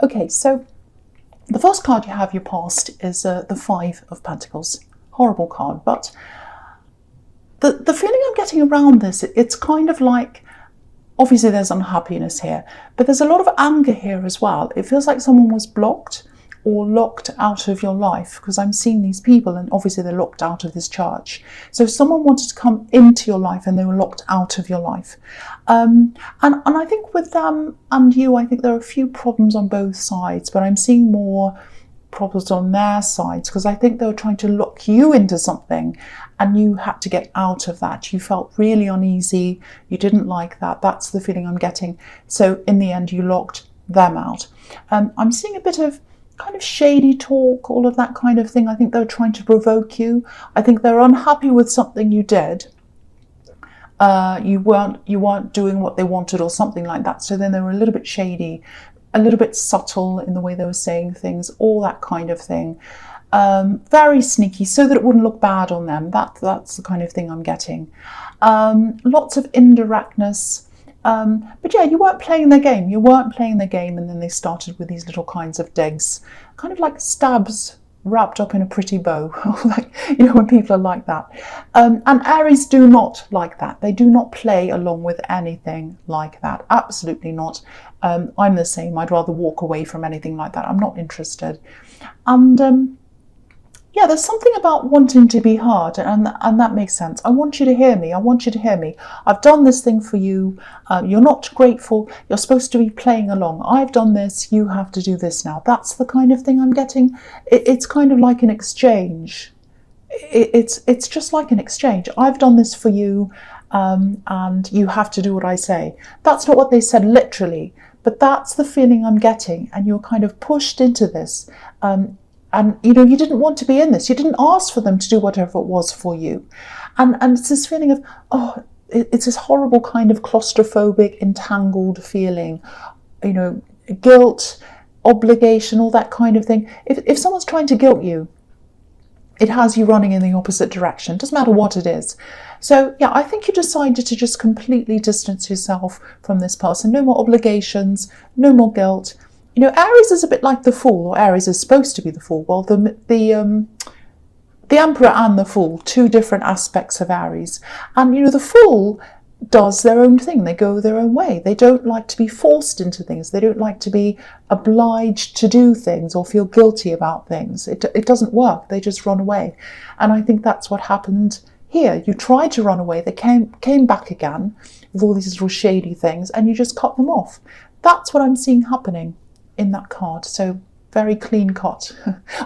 Okay, so the first card you have, your past, is the Five of Pentacles. Horrible card, but the feeling I'm getting around this, it's kind of like, obviously there's unhappiness here, but there's a lot of anger here as well. It feels like someone was blocked or locked out of your life, because I'm seeing these people and obviously they're locked out of this church. So someone wanted to come into your life and they were locked out of your life. And I think with them and you, I think there are a few problems on both sides, but I'm seeing more problems on their sides, because I think they were trying to lock you into something and you had to get out of that. You felt really uneasy, you didn't like that. That's the feeling I'm getting. So in the end you locked them out. I'm seeing a bit of kind of shady talk, all of that kind of thing. I think they were trying to provoke you. I think they're unhappy with something you did. You weren't doing what they wanted or something like that. So then they were a little bit shady, a little bit subtle in the way they were saying things, all that kind of thing. Very sneaky, so that it wouldn't look bad on them. That's the kind of thing I'm getting. Lots of indirectness. But yeah, you weren't playing their game. You weren't playing their game, and then they started with these little kinds of digs, kind of like stabs wrapped up in a pretty bow, like, you know, when people are like that. And Aries do not like that. They do not play along with anything like that. Absolutely not. I'm the same. I'd rather walk away from anything like that. I'm not interested. And yeah, there's something about wanting to be heard, and that makes sense. I want you to hear me. I want you to hear me. I've done this thing for you. You're not grateful. You're supposed to be playing along. I've done this. You have to do this now. That's the kind of thing I'm getting. It's kind of like an exchange. It's just like an exchange. I've done this for you, and you have to do what I say. That's not what they said literally, but that's the feeling I'm getting. And you're kind of pushed into this. And, you know, you didn't want to be in this. You didn't ask for them to do whatever it was for you. And it's this feeling of, oh, it's this horrible kind of claustrophobic, entangled feeling, you know, guilt, obligation, all that kind of thing. If someone's trying to guilt you, it has you running in the opposite direction. It doesn't matter what it is. So, yeah, I think you decided to just completely distance yourself from this person. No more obligations, no more guilt. You know, Aries is a bit like the Fool, or Aries is supposed to be the Fool. Well, the Emperor and the Fool, two different aspects of Aries. And, you know, the Fool does their own thing. They go their own way. They don't like to be forced into things. They don't like to be obliged to do things or feel guilty about things. It doesn't work. They just run away. And I think that's what happened here. You tried to run away. They came back again with all these little shady things, and you just cut them off. That's what I'm seeing happening in that card. So very clean cut.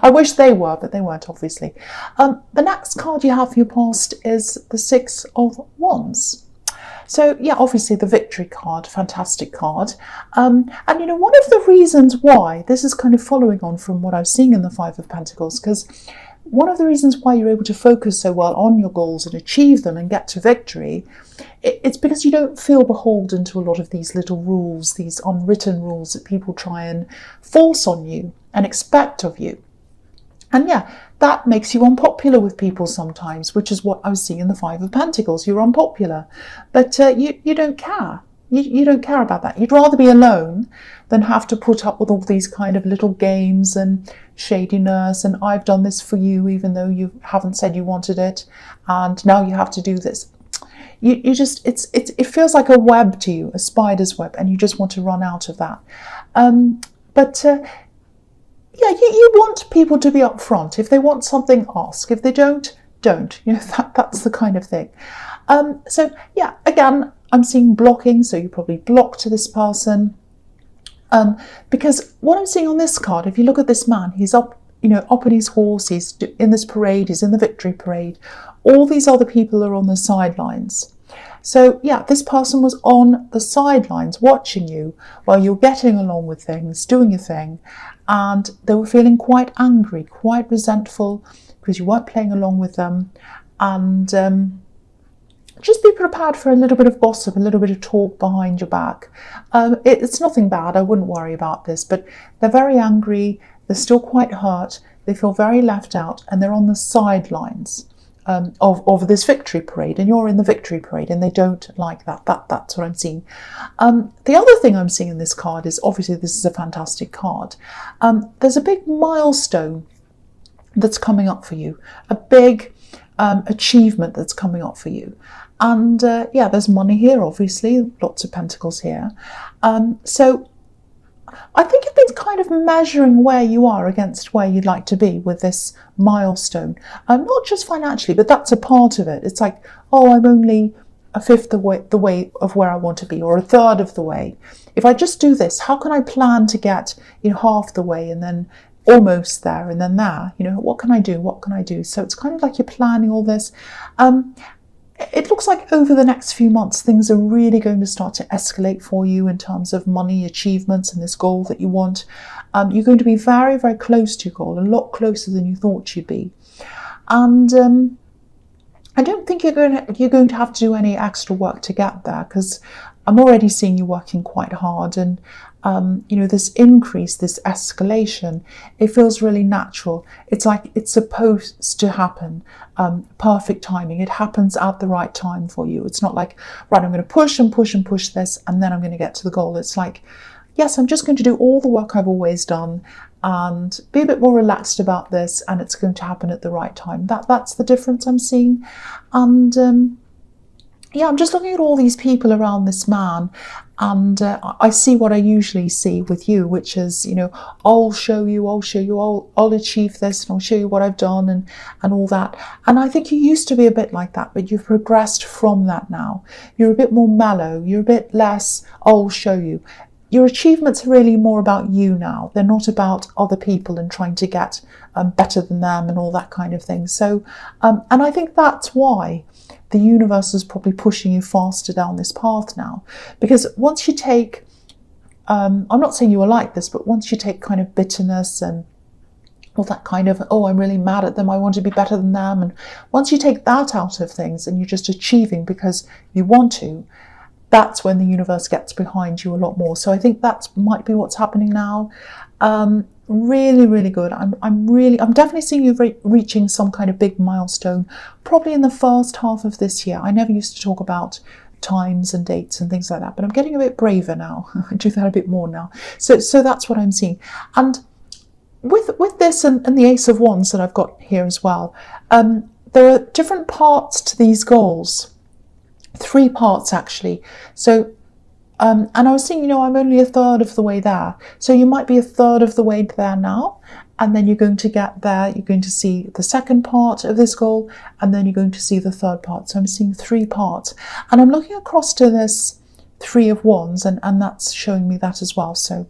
I wish they were, but they weren't, obviously. The next card you have for your past is the Six of Wands. So yeah, obviously the victory card, fantastic card. And you know, one of the reasons why, this is kind of following on from what I was seeing in the Five of Pentacles, because one of the reasons why you're able to focus so well on your goals and achieve them and get to victory, it's because you don't feel beholden to a lot of these little rules, these unwritten rules that people try and force on you and expect of you. And yeah, that makes you unpopular with people sometimes, which is what I was seeing in the Five of Pentacles. You're unpopular, but you don't care. You don't care about that. You'd rather be alone than have to put up with all these kind of little games and shadiness, and I've done this for you even though you haven't said you wanted it, and now you have to do this. You just, it feels like a web to you, a spider's web, and you just want to run out of that. Yeah, you want people to be upfront. If they want something, ask. If they don't. You know, that's the kind of thing. So yeah, again, I'm seeing blocking, so you probably blocked this person. Because what I'm seeing on this card, if you look at this man, he's up, you know, up on his horse, he's in this parade, he's in the victory parade. All these other people are on the sidelines. So yeah, this person was on the sidelines watching you while you're getting along with things, doing your thing, and they were feeling quite angry, quite resentful because you weren't playing along with them. And just be prepared for a little bit of gossip, a little bit of talk behind your back. It's nothing bad, I wouldn't worry about this, but they're very angry, they're still quite hurt, they feel very left out, and they're on the sidelines. of this victory parade, and you're in the victory parade, and they don't like that. That's what I'm seeing. The other thing I'm seeing in this card is, obviously this is a fantastic card. There's a big milestone that's coming up for you, a big achievement that's coming up for you. And yeah, there's money here, obviously, lots of pentacles here. So I think you've been kind of measuring where you are against where you'd like to be with this milestone. Not just financially, but that's a part of it. It's like, oh, I'm only a fifth of the way of where I want to be, or a third of the way. If I just do this, how can I plan to get, you know, half the way, and then almost there, and then there? You know, what can I do? What can I do? So it's kind of like you're planning all this. It looks like over the next few months, things are really going to start to escalate for you in terms of money, achievements, and this goal that you want. You're going to be very, very close to your goal, a lot closer than you thought you'd be. And I don't think you're going to have to do any extra work to get there, because I'm already seeing you working quite hard, and you know, this increase, this escalation, it feels really natural. It's like it's supposed to happen. Perfect timing. It happens at the right time for you. It's not like, right, I'm going to push and push and push this, and then I'm going to get to the goal. It's like, yes, I'm just going to do all the work I've always done and be a bit more relaxed about this, and it's going to happen at the right time. That's the difference I'm seeing. And yeah, I'm just looking at all these people around this man, and I see what I usually see with you, which is, you know, I'll show you, I'll achieve this, and I'll show you what I've done, and all that. And I think you used to be a bit like that, but you've progressed from that now. You're a bit more mellow, you're a bit less, I'll show you. Your achievements are really more about you now. They're not about other people and trying to get better than them and all that kind of thing. So, and I think that's why the universe is probably pushing you faster down this path now. Because once you take, I'm not saying you were like this, but once you take kind of bitterness and all that kind of, oh, I'm really mad at them, I want to be better than them. And once you take that out of things and you're just achieving because you want to, that's when the universe gets behind you a lot more. So I think that might be what's happening now. Really, really good. I'm definitely seeing you reaching some kind of big milestone, probably in the first half of this year. I never used to talk about times and dates and things like that, but I'm getting a bit braver now. I do that a bit more now. So that's what I'm seeing. And with this and the Ace of Wands that I've got here as well, there are different parts to these goals. 3 parts actually. So and I was thinking, you know, I'm only a third of the way there. So you might be a third of the way there now, and then you're going to get there, you're going to see the second part of this goal, and then you're going to see the third part. So I'm seeing 3 parts, and I'm looking across to this 3 of Wands, and that's showing me that as well. So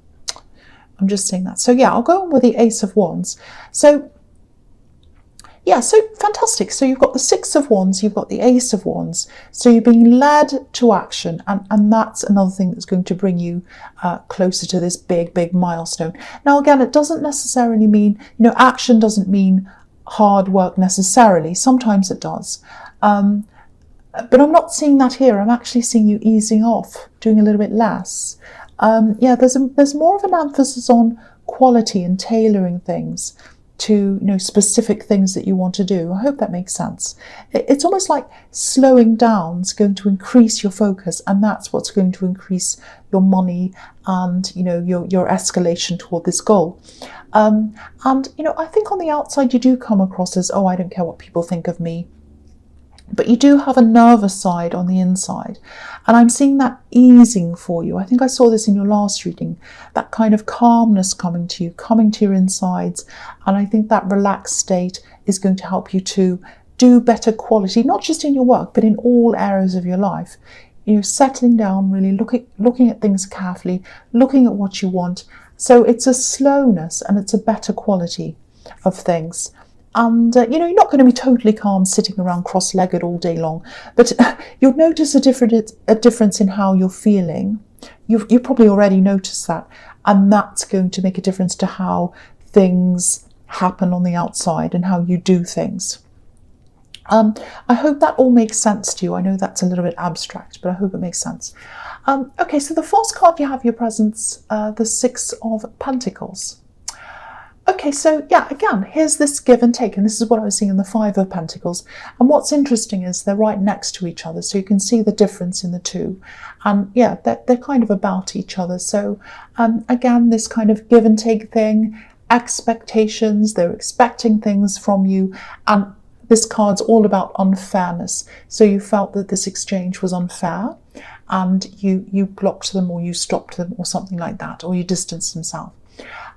I'm just seeing that. So yeah, I'll go on with the Ace of Wands. So yeah, so fantastic. So you've got the 6 of Wands, you've got the Ace of Wands. So you're being led to action, and that's another thing that's going to bring you closer to this big, big milestone. Now, again, it doesn't necessarily mean, you know, action doesn't mean hard work necessarily. Sometimes it does. But I'm not seeing that here. I'm actually seeing you easing off, doing a little bit less. Yeah, there's more of an emphasis on quality and tailoring things to, you know, specific things that you want to do. I hope that makes sense. It's almost like slowing down is going to increase your focus, and that's what's going to increase your money and, you know, your escalation toward this goal. And, you know, I think on the outside you do come across as, oh, I don't care what people think of me. But you do have a nervous side on the inside. And I'm seeing that easing for you. I think I saw this in your last reading, that kind of calmness coming to you, coming to your insides. And I think that relaxed state is going to help you to do better quality, not just in your work, but in all areas of your life. You know, settling down, really looking at things carefully, looking at what you want. So it's a slowness and it's a better quality of things. And, you know, you're not going to be totally calm sitting around cross-legged all day long, but you'll notice a difference in how you're feeling. You've probably already noticed that, and that's going to make a difference to how things happen on the outside and how you do things. I hope that all makes sense to you. I know that's a little bit abstract, but I hope it makes sense. Okay, so the first card you have your presence, the 6 of Pentacles. Okay, so yeah, again, here's this give and take, and this is what I was seeing in the Five of Pentacles. And what's interesting is they're right next to each other, so you can see the difference in the two. And yeah, they're kind of about each other. So again, this kind of give and take thing, expectations, they're expecting things from you, and this card's all about unfairness. So you felt that this exchange was unfair, and you blocked them, or you stopped them, or something like that, or you distanced themselves.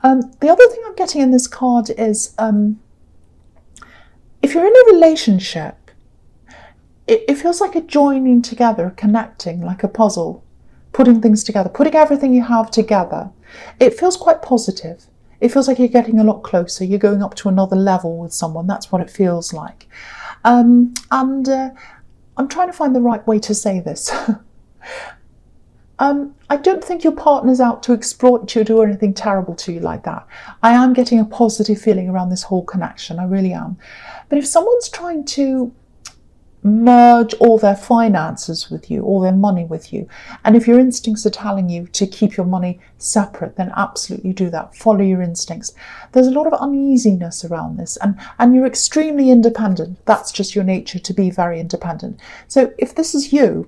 The other thing I'm getting in this card is if you're in a relationship, it feels like a joining together, connecting, like a puzzle, putting things together, putting everything you have together. It feels quite positive. It feels like you're getting a lot closer. You're going up to another level with someone. That's what it feels like. I'm trying to find the right way to say this. I don't think your partner's out to exploit you or do anything terrible to you like that. I am getting a positive feeling around this whole connection. I really am. But if someone's trying to merge all their finances with you, all their money with you, and if your instincts are telling you to keep your money separate, then absolutely do that. Follow your instincts. There's a lot of uneasiness around this, and you're extremely independent. That's just your nature, to be very independent. So if this is you,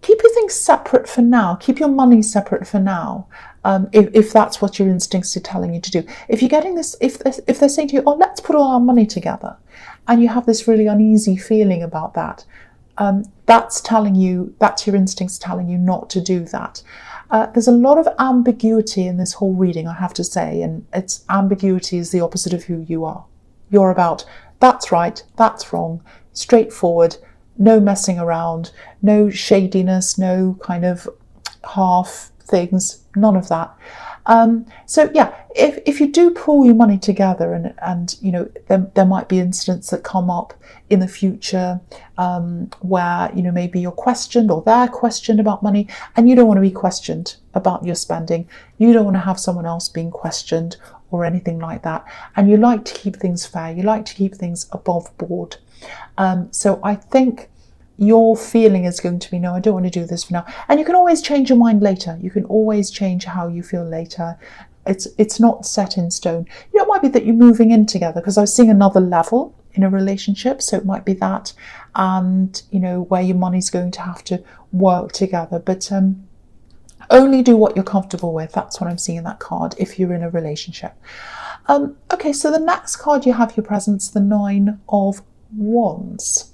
keep your things separate for now. Keep your money separate for now, if that's what your instincts are telling you to do. If you're getting this, if they're saying to you, oh, let's put all our money together, and you have this really uneasy feeling about that, that's telling you, that's your instincts telling you not to do that. There's a lot of ambiguity in this whole reading, I have to say, and it's ambiguity is the opposite of who you are. You're about, that's right, that's wrong, straightforward, no messing around, no shadiness, no kind of half things, none of that. So yeah, if you do pull your money together, and you know, there might be incidents that come up in the future where, you know, maybe you're questioned or they're questioned about money, and you don't want to be questioned about your spending. You don't want to have someone else being questioned or anything like that. And you like to keep things fair. You like to keep things above board. So I think your feeling is going to be, no, I don't want to do this for now. And you can always change your mind later. You can always change how you feel later. It's not set in stone. You know, it might be that you're moving in together, because I was seeing another level in a relationship. So it might be that, and, you know, where your money's going to have to work together. But only do what you're comfortable with. That's what I'm seeing in that card if you're in a relationship. Okay, so the next card you have your presence, the Nine of Wands.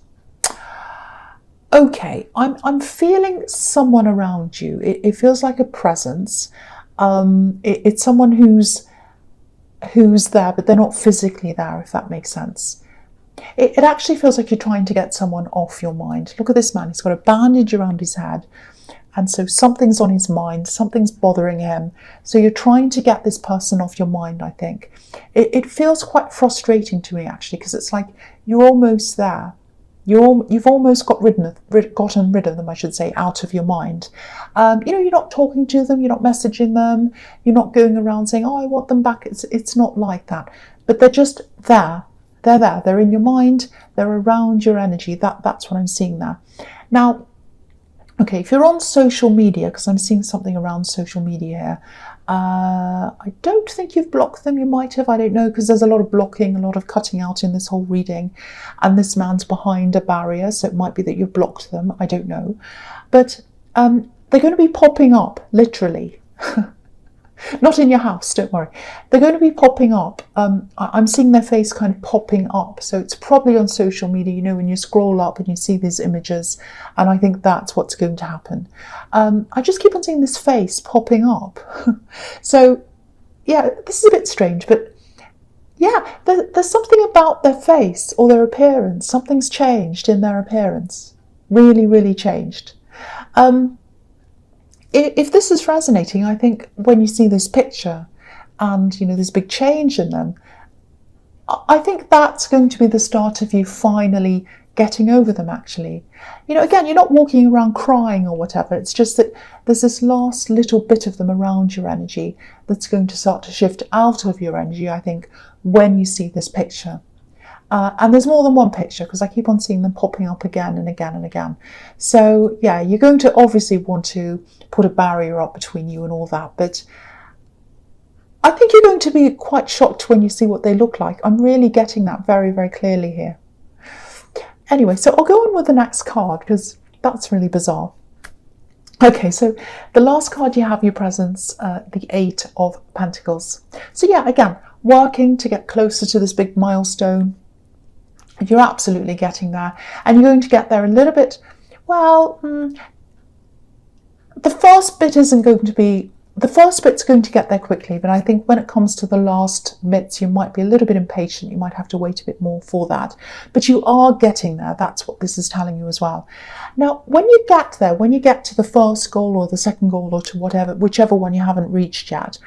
Okay, I'm feeling someone around you. It feels like a presence. It's someone who's there, but they're not physically there, if that makes sense. It actually feels like you're trying to get someone off your mind. Look at this man. He's got a bandage around his head. And so something's on his mind, something's bothering him. So you're trying to get this person off your mind, I think. It feels quite frustrating to me, actually, because it's like you're almost there. You've almost gotten rid of them, I should say, out of your mind. You know, you're not talking to them, you're not messaging them, you're not going around saying, oh, I want them back. It's not like that. But they're just there. They're there. They're in your mind. They're around your energy. That's what I'm seeing there. Now, okay, if you're on social media, because I'm seeing something around social media here, I don't think you've blocked them. You might have, I don't know, because there's a lot of blocking, a lot of cutting out in this whole reading. And this man's behind a barrier, so it might be that you've blocked them. I don't know. But they're going to be popping up, literally. Not in your house, don't worry. They're going to be popping up. I'm seeing their face kind of popping up. So it's probably on social media, you know, when you scroll up and you see these images. And I think that's what's going to happen. I just keep on seeing this face popping up. So, yeah, this is a bit strange. But, yeah, there's something about their face or their appearance. Something's changed in their appearance. Really, really changed. If this is resonating, I think when you see this picture and, you know, this big change in them, I think that's going to be the start of you finally getting over them, actually. You know, again, you're not walking around crying or whatever. It's just that there's this last little bit of them around your energy that's going to start to shift out of your energy, I think, when you see this picture. And there's more than one picture, because I keep on seeing them popping up again and again and again. So, yeah, you're going to obviously want to put a barrier up between you and all that. But I think you're going going to be quite shocked when you see what they look like. I'm really getting that very, very clearly here. Anyway, so I'll go on with the next card because that's really bizarre. Okay, so the last card you have your presence, the Eight of Pentacles. So yeah, again, working to get closer to this big milestone. You're absolutely getting there, and you're going to get there a little bit, well, the first bit's going to get there quickly, but I think when it comes to the last bits, you might be a little bit impatient. You might have to wait a bit more for that, but you are getting there. That's what this is telling you as well. Now, when you get there, when you get to the first goal or the second goal or to whichever one you haven't reached yet,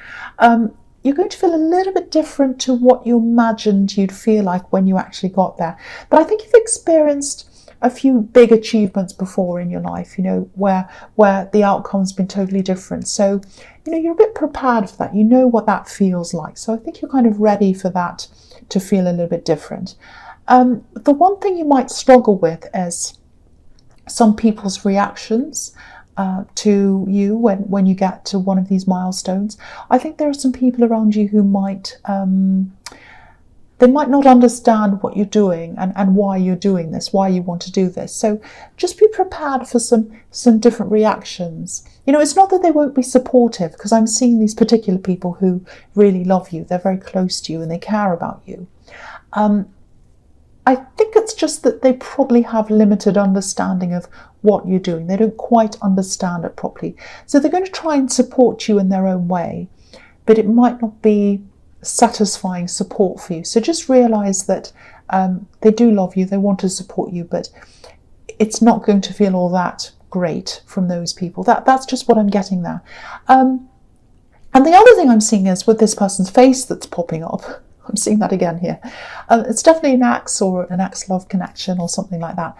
you're going to feel a little bit different to what you imagined you'd feel like when you actually got there. But I think you've experienced a few big achievements before in your life, you know, where the outcome's been totally different. So, you know, you're a bit prepared for that. You know what that feels like. So I think you're kind of ready for that to feel a little bit different. The one thing you might struggle with is some people's reactions to you when you get to one of these milestones. I think there are some people around you who might they might not understand what you're doing and why you're doing this, why you want to do this. So just be prepared for some different reactions. You know, it's not that they won't be supportive, because I'm seeing these particular people who really love you. They're very close to you and they care about you. I think it's just that they probably have limited understanding of what you're doing. They don't quite understand it properly. So they're going to try and support you in their own way, but it might not be satisfying support for you. So just realize that they do love you, they want to support you, but it's not going to feel all that great from those people. That's just what I'm getting there. And the other thing I'm seeing is with this person's face that's popping up, I'm seeing that again here. It's definitely an ex or an ex-love connection or something like that.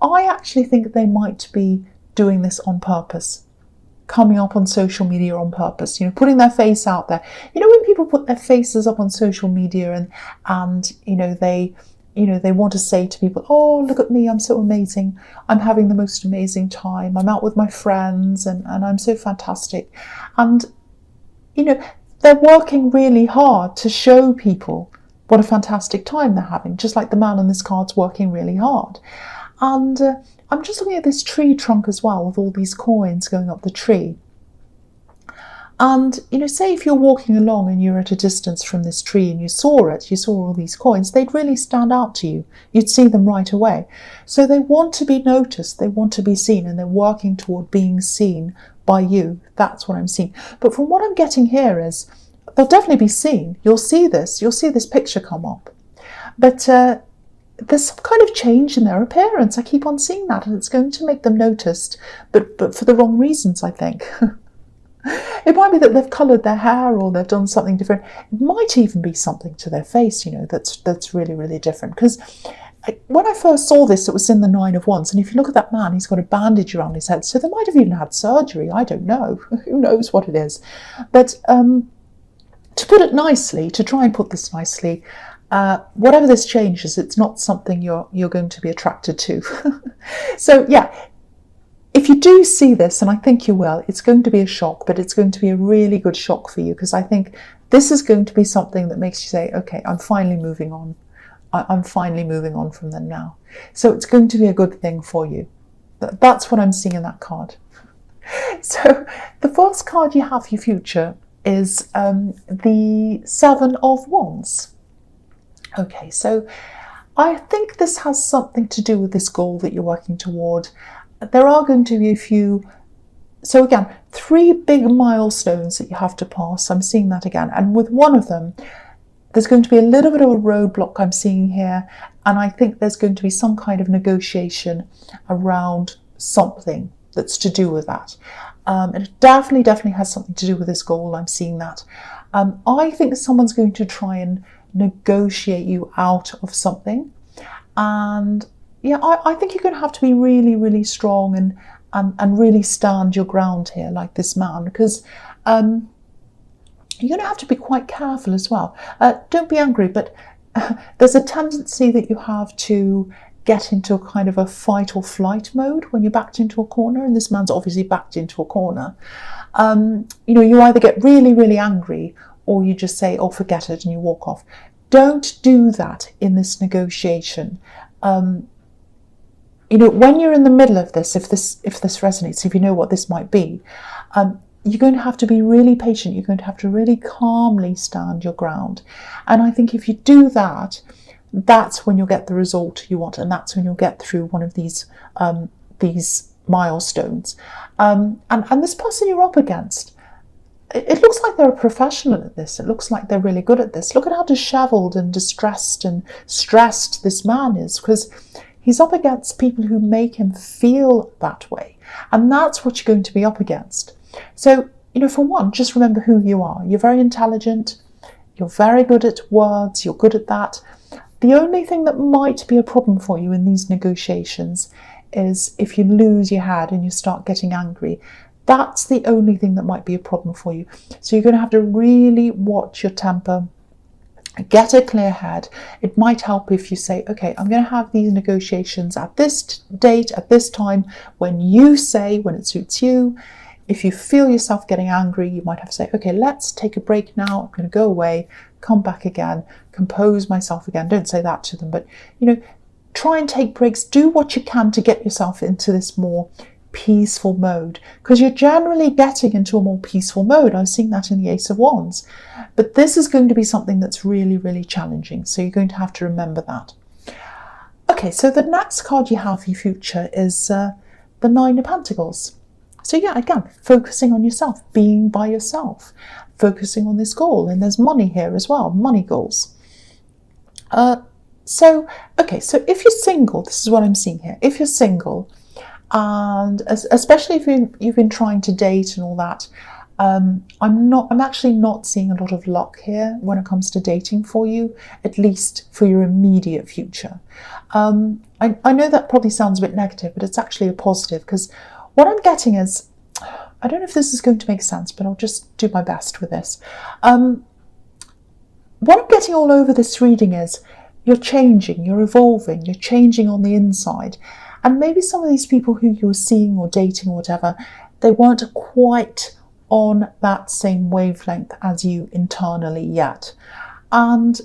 I actually think they might be doing this on purpose, coming up on social media on purpose, you know, putting their face out there. You know, when people put their faces up on social media and you know, they want to say to people, oh, look at me, I'm so amazing. I'm having the most amazing time. I'm out with my friends and I'm so fantastic. And, you know, they're working really hard to show people what a fantastic time they're having, just like the man on this card's working really hard. And I'm just looking at this tree trunk as well, with all these coins going up the tree. And, you know, say if you're walking along and you're at a distance from this tree and you saw all these coins, they'd really stand out to you. You'd see them right away. So they want to be noticed, they want to be seen, and they're working toward being seen by you. That's what I'm seeing. But from what I'm getting here is they'll definitely be seen. You'll see this picture come up. But there's some kind of change in their appearance. I keep on seeing that, and it's going to make them noticed, but for the wrong reasons, I think. It might be that they've coloured their hair or they've done something different. It might even be something to their face, you know, that's really, really different. Because when I first saw this, it was in the Nine of Wands, and if you look at that man, he's got a bandage around his head, so they might have even had surgery. I don't know. Who knows what it is? But to put it nicely, to try and put this nicely, whatever this change is, it's not something you're going to be attracted to. So yeah, if you do see this, and I think you will, it's going to be a shock, but it's going to be a really good shock for you, because I think this is going to be something that makes you say, okay, I'm finally moving on. I'm finally moving on from them now. So it's going to be a good thing for you. That's what I'm seeing in that card. So the first card you have for your future is the Seven of Wands. Okay, so I think this has something to do with this goal that you're working toward. There are going to be a few, so again, 3 big milestones that you have to pass. I'm seeing that again. And with one of them, there's going to be a little bit of a roadblock I'm seeing here. And I think there's going to be some kind of negotiation around something that's to do with that. And it definitely has something to do with this goal. I'm seeing that. I think someone's going to try and negotiate you out of something. And yeah, I think you're going to have to be really, really strong and really stand your ground here, like this man, because you're going to have to be quite careful as well. Don't be angry, but there's a tendency that you have to get into a kind of a fight or flight mode when you're backed into a corner, and this man's obviously backed into a corner. You know, you either get really, really angry, or you just say, oh, forget it, and you walk off. Don't do that in this negotiation. When you're in the middle of this, if this resonates, if you know what this might be, you're going to have to be really patient. You're going to have to really calmly stand your ground. And I think if you do that, that's when you'll get the result you want, and that's when you'll get through one of these milestones. And this person you're up against, it looks like they're a professional at this. It looks like they're really good at this. Look at how disheveled and distressed and stressed this man is, because he's up against people who make him feel that way. And that's what you're going to be up against. So, for one, just remember who you are. You're very intelligent. You're very good at words. You're good at that. The only thing that might be a problem for you in these negotiations is if you lose your head and you start getting angry. That's the only thing that might be a problem for you. So you're going to have to really watch your temper, get a clear head. It might help if you say, okay, I'm going to have these negotiations at this date, at this time, when it suits you. If you feel yourself getting angry, you might have to say, okay, let's take a break now. I'm going to go away, come back again, compose myself again. Don't say that to them, but, try and take breaks. Do what you can to get yourself into this more peaceful mode, because you're generally getting into a more peaceful mode. I'm seeing that in the Ace of Wands. But this is going to be something that's really, really challenging. So you're going to have to remember that. Okay, so the next card you have for your future is the Nine of Pentacles. So yeah, again, focusing on yourself, being by yourself, focusing on this goal. And there's money here as well, money goals. So if you're single, this is what I'm seeing here. If you're single, and especially if you've been trying to date and all that, I'm actually not seeing a lot of luck here when it comes to dating for you, at least for your immediate future. I know that probably sounds a bit negative, but it's actually a positive, because what I'm getting is, I don't know if this is going to make sense, but I'll just do my best with this. What I'm getting all over this reading is you're changing, you're evolving, you're changing on the inside. And maybe some of these people who you're seeing or dating or whatever, they weren't quite on that same wavelength as you internally yet. And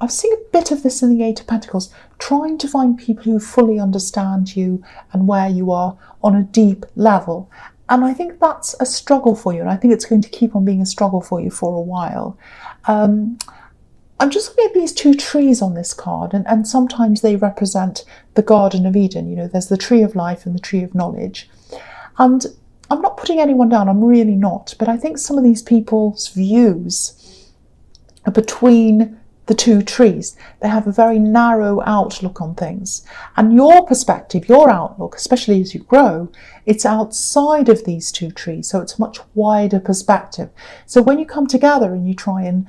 I've seen a bit of this in the Eight of Pentacles, trying to find people who fully understand you and where you are on a deep level. And I think that's a struggle for you, and I think it's going to keep on being a struggle for you for a while. I'm just looking at these two trees on this card, and sometimes they represent the Garden of Eden. There's the tree of life and the tree of knowledge. And I'm not putting anyone down, I'm really not, but I think some of these people's views are between the two trees. They have a very narrow outlook on things. And your perspective, your outlook, especially as you grow, it's outside of these two trees. So it's a much wider perspective. So when you come together and you try and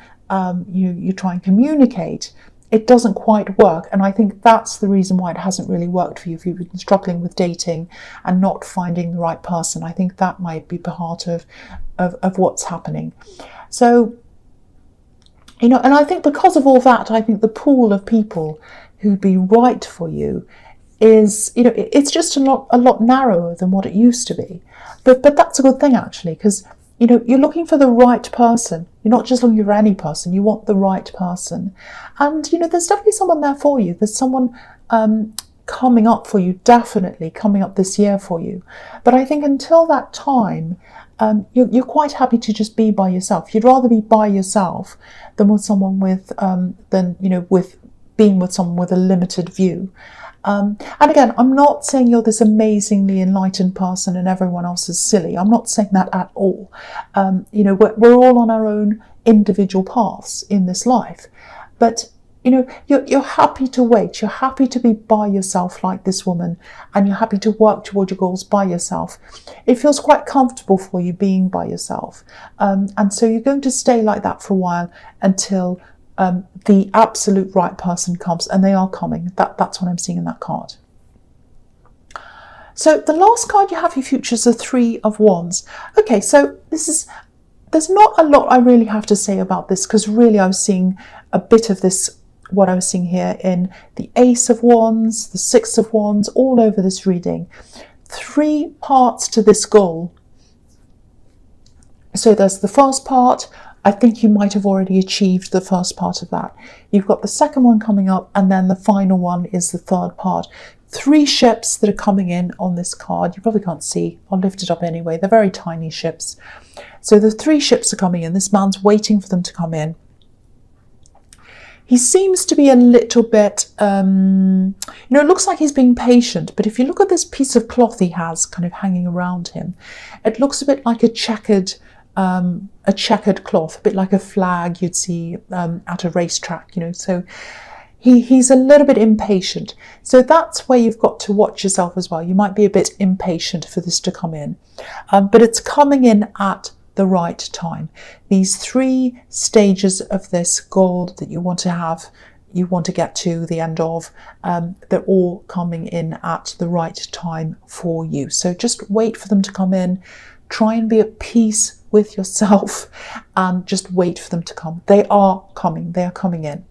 communicate, it doesn't quite work. And I think that's the reason why it hasn't really worked for you. If you've been struggling with dating and not finding the right person, I think that might be part of what's happening. So, and I think because of all that, I think the pool of people who'd be right for you is, it's just a lot narrower than what it used to be. But that's a good thing, actually, because, you're looking for the right person. You're not just looking for any person, you want the right person. And, there's definitely someone there for you. There's someone coming up for you, definitely coming up this year for you. But I think until that time, you're quite happy to just be by yourself. You'd rather be by yourself than with someone with being with someone with a limited view. And again, I'm not saying you're this amazingly enlightened person and everyone else is silly. I'm not saying that at all. We're all on our own individual paths in this life. But, you're happy to wait. You're happy to be by yourself like this woman, and you're happy to work toward your goals by yourself. It feels quite comfortable for you being by yourself. And so you're going to stay like that for a while until the absolute right person comes, and they are coming. That's what I'm seeing in that card. So the last card you have for your future is the Three of Wands. Okay, so there's not a lot I really have to say about this, because really I was seeing a bit of this, what I was seeing here in the Ace of Wands, the Six of Wands, all over this reading. 3 parts to this goal. So there's the first part, I think you might have already achieved the first part of that. You've got the second one coming up, and then the final one is the third part. 3 ships that are coming in on this card. You probably can't see. I'll lift it up anyway. They're very tiny ships. So the 3 ships are coming in. This man's waiting for them to come in. He seems to be a little bit, it looks like he's being patient, but if you look at this piece of cloth he has kind of hanging around him, it looks a bit like a checkered cloth, a bit like a flag you'd see at a racetrack, so he's a little bit impatient. So that's where you've got to watch yourself as well. You might be a bit impatient for this to come in, but it's coming in at the right time. These 3 stages of this goal that you want to get to the end of, they're all coming in at the right time for you. So just wait for them to come in. Try and be at peace with yourself and just wait for them to come. They are coming. They are coming in.